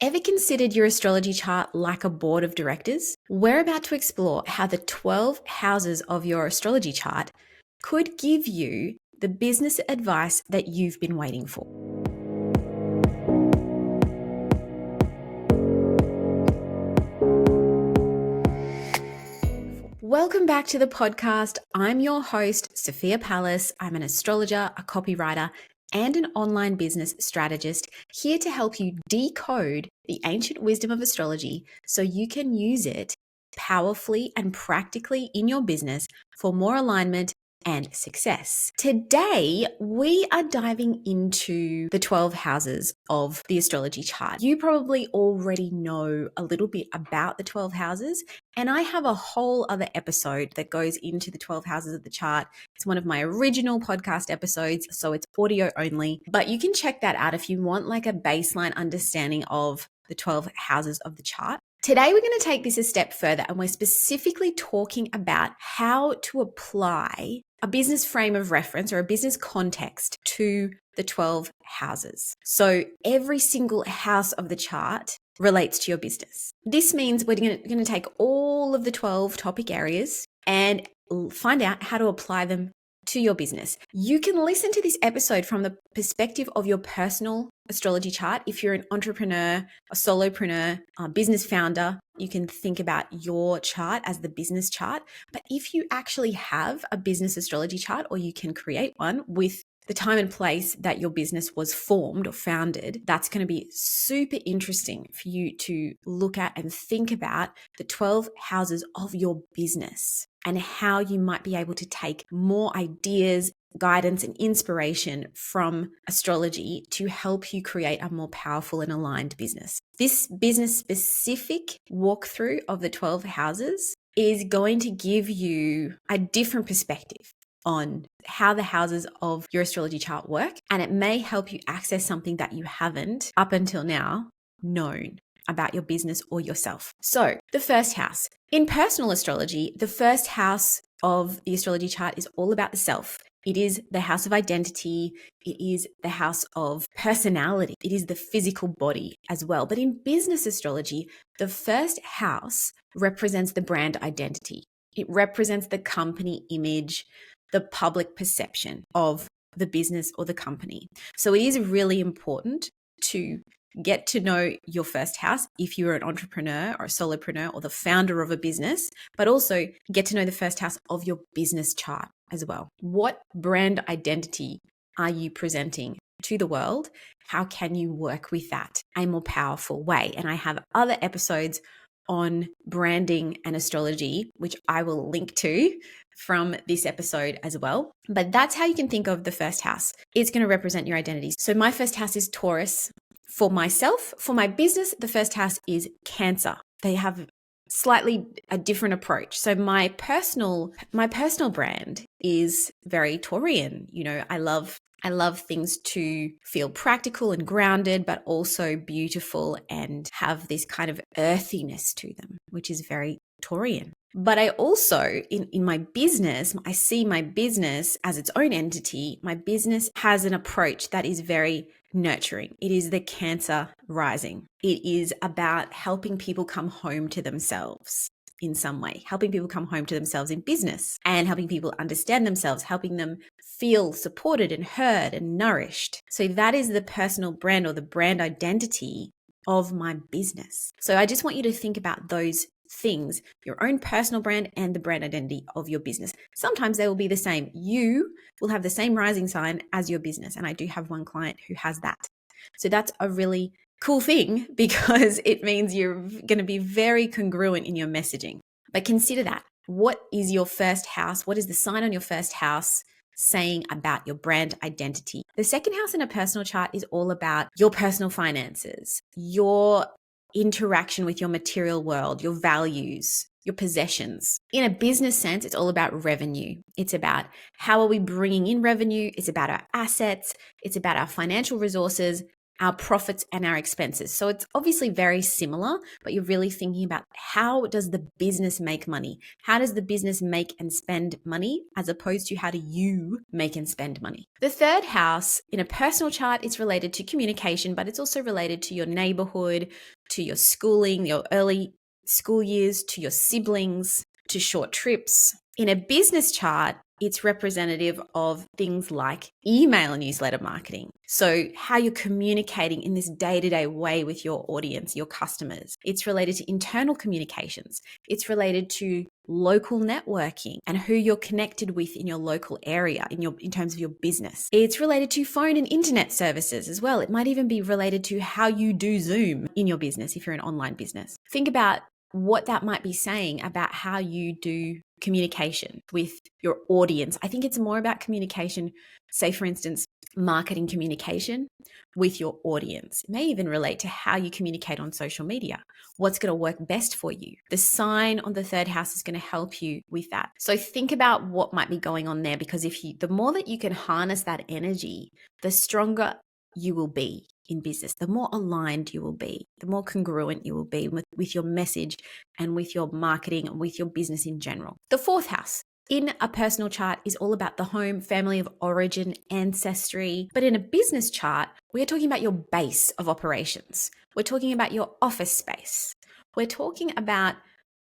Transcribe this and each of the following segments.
Ever considered your astrology chart like a board of directors? We're about to explore how the 12 houses of your astrology chart could give you the business advice that you've been waiting for. Welcome back to the podcast. I'm your host, Sophia Palace. I'm an astrologer, a copywriter, and an online business strategist, here to help you decode the ancient wisdom of astrology so you can use it powerfully and practically in your business for more alignment and success. Today, we are diving into the 12 houses of the astrology chart. You probably already know a little bit about the 12 houses, and I have a whole other episode that goes into the 12 houses of the chart. It's one of my original podcast episodes, so it's audio only, but you can check that out if you want like a baseline understanding of the 12 houses of the chart. Today, we're going to take this a step further, and we're specifically talking about how to apply a business frame of reference or a business context to the 12 houses. So every single house of the chart relates to your business. This means we're going to take all of the 12 topic areas and find out how to apply them to your business. You can listen to this episode from the perspective of your personal astrology chart. If you're an entrepreneur, a solopreneur, a business founder, you can think about your chart as the business chart. But if you actually have a business astrology chart, or you can create one with the time and place that your business was formed or founded, that's going to be super interesting for you to look at and think about the 12 houses of your business and how you might be able to take more ideas, guidance, and inspiration from astrology to help you create a more powerful and aligned business. This business-specific walkthrough of the 12 houses is going to give you a different perspective on how the houses of your astrology chart work, and it may help you access something that you haven't up until now known about your business or yourself. So the first house. In personal astrology, the first house of the astrology chart is all about the self. It is the house of identity. It is the house of personality. It is the physical body as well. But in business astrology, the first house represents the brand identity. It represents the company image, the public perception of the business or the company. So it is really important to get to know your first house if you're an entrepreneur or a solopreneur or the founder of a business, but also get to know the first house of your business chart as well. What brand identity are you presenting to the world? How can you work with that in a more powerful way? And I have other episodes on branding and astrology, which I will link to from this episode as well. But that's how you can think of the first house. It's going to represent your identity. So my first house is Taurus. For myself, for my business, the first house is Cancer. They have slightly a different approach. So my personal brand is very Taurian. You know, I love things to feel practical and grounded, but also beautiful and have this kind of earthiness to them, which is very Taurian. But I also, in my business, I see my business as its own entity. My business has an approach that is very nurturing. It is the Cancer rising. It is about helping people come home to themselves in some way, helping people come home to themselves in business and helping people understand themselves, helping them feel supported and heard and nourished. So that is the personal brand or the brand identity of my business. So I just want you to think about those things, your own personal brand and the brand identity of your business. Sometimes they will be the same. You will have the same rising sign as your business. And I do have one client who has that. So that's a really cool thing because it means you're going to be very congruent in your messaging. But consider that. What is your first house? What is the sign on your first house saying about your brand identity? The second house in a personal chart is all about your personal finances, your interaction with your material world, your values, your possessions. In a business sense, it's all about revenue. It's about how are we bringing in revenue? It's about our assets. It's about our financial resources. our profits and our expenses. So it's obviously very similar, but you're really thinking about how does the business make money? How does the business make and spend money as opposed to how do you make and spend money? The third house in a personal chart is related to communication, but it's also related to your neighborhood, to your schooling, your early school years, to your siblings, to short trips. In a business chart, it's representative of things like email newsletter marketing. So how you're communicating in this day-to-day way with your audience, your customers. It's related to internal communications. It's related to local networking and who you're connected with in your local area in terms of your business. It's related to phone and internet services as well. It might even be related to how you do Zoom in your business if you're an online business. Think about what that might be saying about how you do communication with your audience. I think it's more about communication, say for instance, marketing communication with your audience. It may even relate to how you communicate on social media. What's going to work best for you? The sign on the third house is going to help you with that. So think about what might be going on there, because the more that you can harness that energy, the stronger you will be in business, the more aligned you will be, the more congruent you will be with your message and with your marketing and with your business in general. The fourth house in a personal chart is all about the home, family of origin, ancestry. But in a business chart, we are talking about your base of operations. We're talking about your office space. We're talking about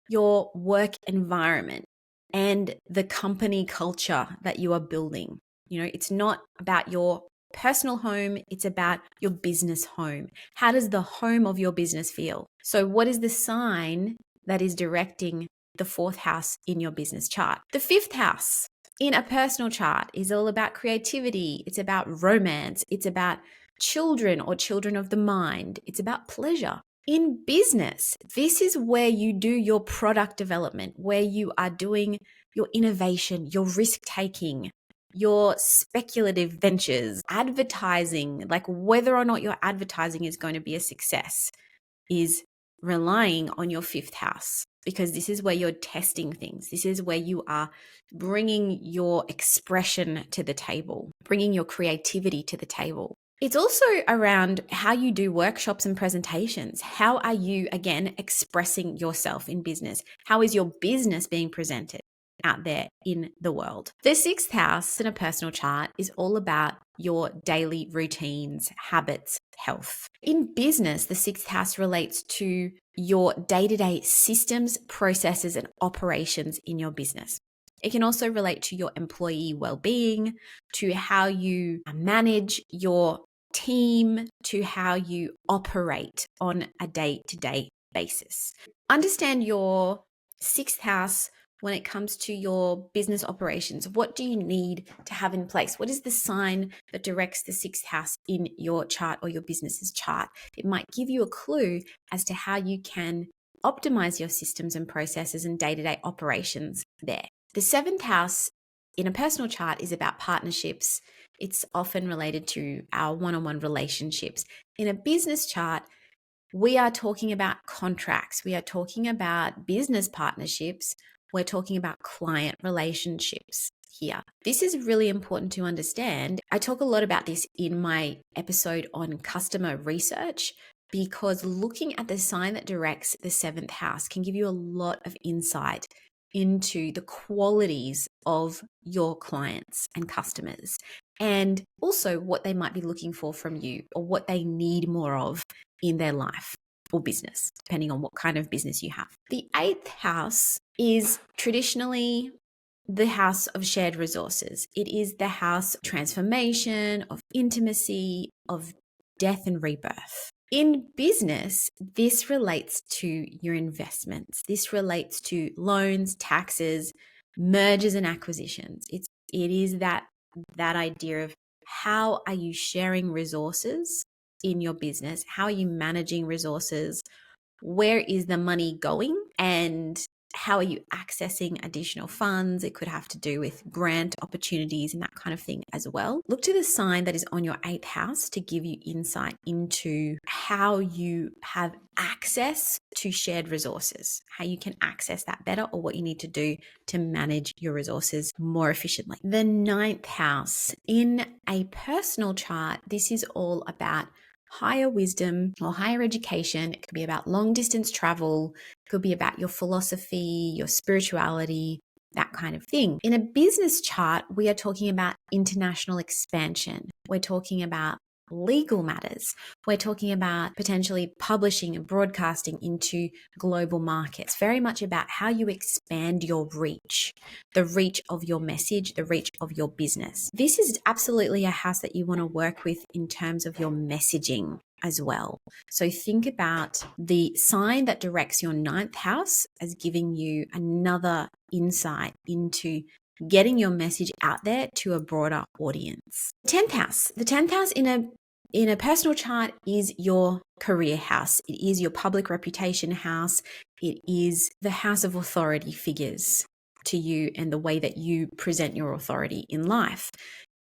your work environment and the company culture that you are building. It's not about your personal home, it's about your business home. How does the home of your business feel? So what is the sign that is directing the fourth house in your business chart? The fifth house in a personal chart is all about creativity. It's about romance. It's about children or children of the mind. It's about pleasure. In business, this is where you do your product development, where you are doing your innovation, your risk-taking, your speculative ventures, advertising, like whether or not your advertising is going to be a success is relying on your fifth house, because this is where you're testing things. This is where you are bringing your expression to the table, bringing your creativity to the table. It's also around how you do workshops and presentations. How are you, again, expressing yourself in business? How is your business being presented out there in the world? The sixth house in a personal chart is all about your daily routines, habits, health. In business, the sixth house relates to your day-to-day systems, processes, and operations in your business. It can also relate to your employee well-being, to how you manage your team, to how you operate on a day-to-day basis. Understand your sixth house when it comes to your business operations. What do you need to have in place? What is the sign that directs the sixth house in your chart or your business's chart? It might give you a clue as to how you can optimize your systems and processes and day-to-day operations there. The seventh house in a personal chart is about partnerships. It's often related to our one-on-one relationships. In a business chart, we are talking about contracts. We are talking about business partnerships. We're talking about client relationships here. This is really important to understand. I talk a lot about this in my episode on customer research, because looking at the sign that directs the seventh house can give you a lot of insight into the qualities of your clients and customers, and also what they might be looking for from you or what they need more of in their life or business, depending on what kind of business you have. The eighth house is traditionally the house of shared resources. It is the house of transformation, of intimacy, of death and rebirth. In business, this relates to your investments. This relates to loans, taxes, mergers and acquisitions. It is that idea of how are you sharing resources in your business? How are you managing resources? Where is the money going? And how are you accessing additional funds? It could have to do with grant opportunities and that kind of thing as well. Look to the sign that is on your eighth house to give you insight into how you have access to shared resources, how you can access that better, or what you need to do to manage your resources more efficiently. The ninth house in a personal chart, this is all about higher wisdom or higher education. It could be about long distance travel. It could be about your philosophy, your spirituality, that kind of thing. In a business chart, we are talking about international expansion. We're talking about legal matters. We're talking about potentially publishing and broadcasting into global markets. Very much about how you expand your reach, the reach of your message, the reach of your business. This is absolutely a house that you want to work with in terms of your messaging as well. So think about the sign that directs your ninth house as giving you another insight into getting your message out there to a broader audience. 10th house. The 10th house in a personal chart is your career house. It is your public reputation house. It is the house of authority figures to you and the way that you present your authority in life.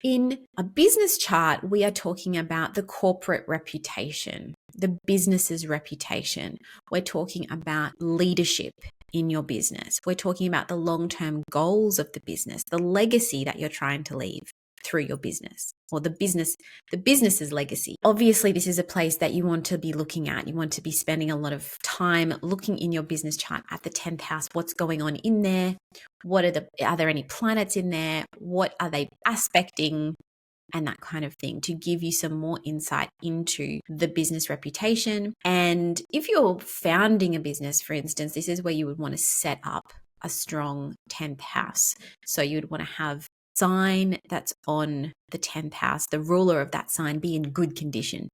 In a business chart, we are talking about the corporate reputation, the business's reputation. We're talking about leadership in your business. We're talking about the long-term goals of the business, the legacy that you're trying to leave through your business, or the business's legacy. Obviously, this is a place that you want to be looking at. You want to be spending a lot of time looking in your business chart at the 10th house. What's going on in there? Are there any planets in there? What are they aspecting? And that kind of thing, to give you some more insight into the business reputation. And if you're founding a business, for instance, this is where you would want to set up a strong 10th house. So you would want to have sign that's on the 10th house, the ruler of that sign, be in good condition,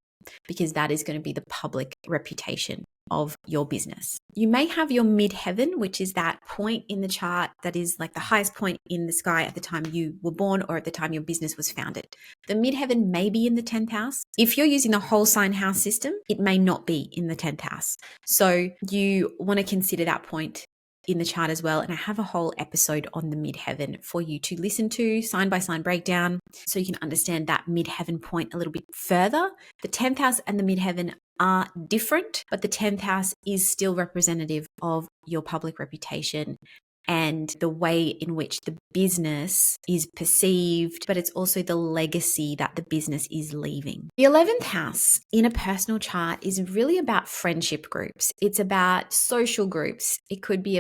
because that is going to be the public reputation of your business. You may have your midheaven, which is that point in the chart that is like the highest point in the sky at the time you were born or at the time your business was founded. The midheaven may be in the 10th house. If you're using the whole sign house system, it may not be in the 10th house. So you want to consider that point in the chart as well. And I have a whole episode on the midheaven for you to listen to, sign by sign breakdown, so you can understand that midheaven point a little bit further. The 10th house and the midheaven are different, but the 10th house is still representative of your public reputation and the way in which the business is perceived, but it's also the legacy that the business is leaving. The 11th house in a personal chart is really about friendship groups. It's about social groups. It could be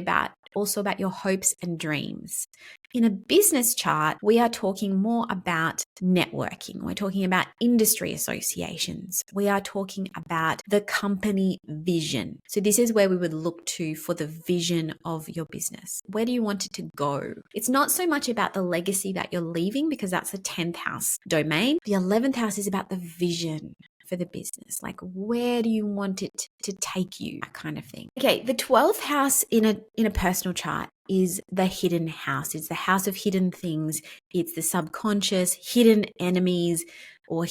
also about your hopes and dreams. In a business chart, we are talking more about networking. We're talking about industry associations. We are talking about the company vision. So this is where we would look to for the vision of your business. Where do you want it to go? It's not so much about the legacy that you're leaving, because that's the 10th house domain. The 11th house is about the vision for the business. Like, where do you want it to take you? That kind of thing. Okay, the 12th house in a personal chart is the hidden house. It's the house of hidden things. It's the subconscious, hidden enemies, or,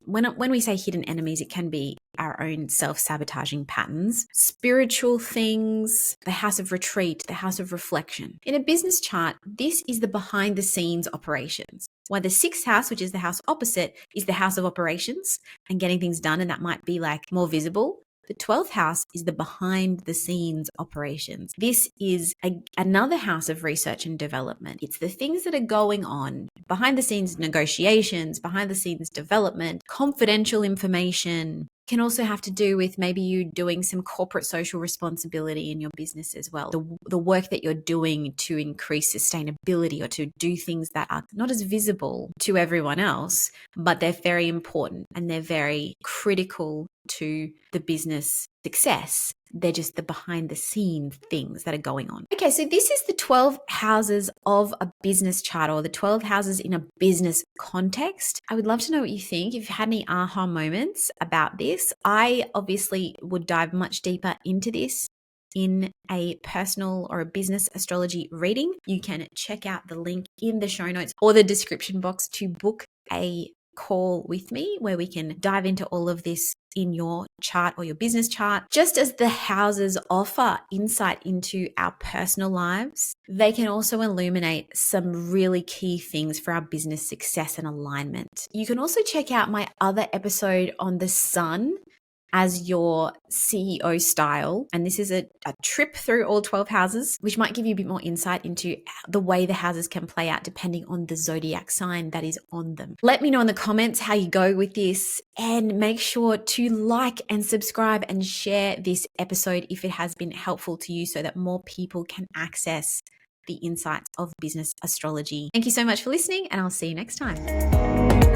when we say hidden enemies, it can be our own self-sabotaging patterns, spiritual things, the house of retreat, the house of reflection. In a business chart, this is the behind the scenes operations. While the 6th house, which is the house opposite, is the house of operations and getting things done, and that might be like more visible. The 12th house is the behind the scenes operations. This is another house of research and development. It's the things that are going on behind the scenes negotiations, behind the scenes development, confidential information. Can also have to do with maybe you doing some corporate social responsibility in your business as well. The work that you're doing to increase sustainability, or to do things that are not as visible to everyone else, but they're very important and they're very critical to the business success. They're just the behind the scenes things that are going on. Okay, so this is the 12 houses of a business chart, or the 12 houses in a business context. I would love to know what you think. If you've had any aha moments about this, I obviously would dive much deeper into this in a personal or a business astrology reading. You can check out the link in the show notes or the description box to book a call with me where we can dive into all of this in your chart or your business chart. Just as the houses offer insight into our personal lives, they can also illuminate some really key things for our business success and alignment. You can also check out my other episode on the sun as your CEO style. And this is a trip through all 12 houses, which might give you a bit more insight into the way the houses can play out depending on the zodiac sign that is on them. Let me know in the comments how you go with this, and make sure to like and subscribe and share this episode if it has been helpful to you, so that more people can access the insights of business astrology. Thank you so much for listening, and I'll see you next time.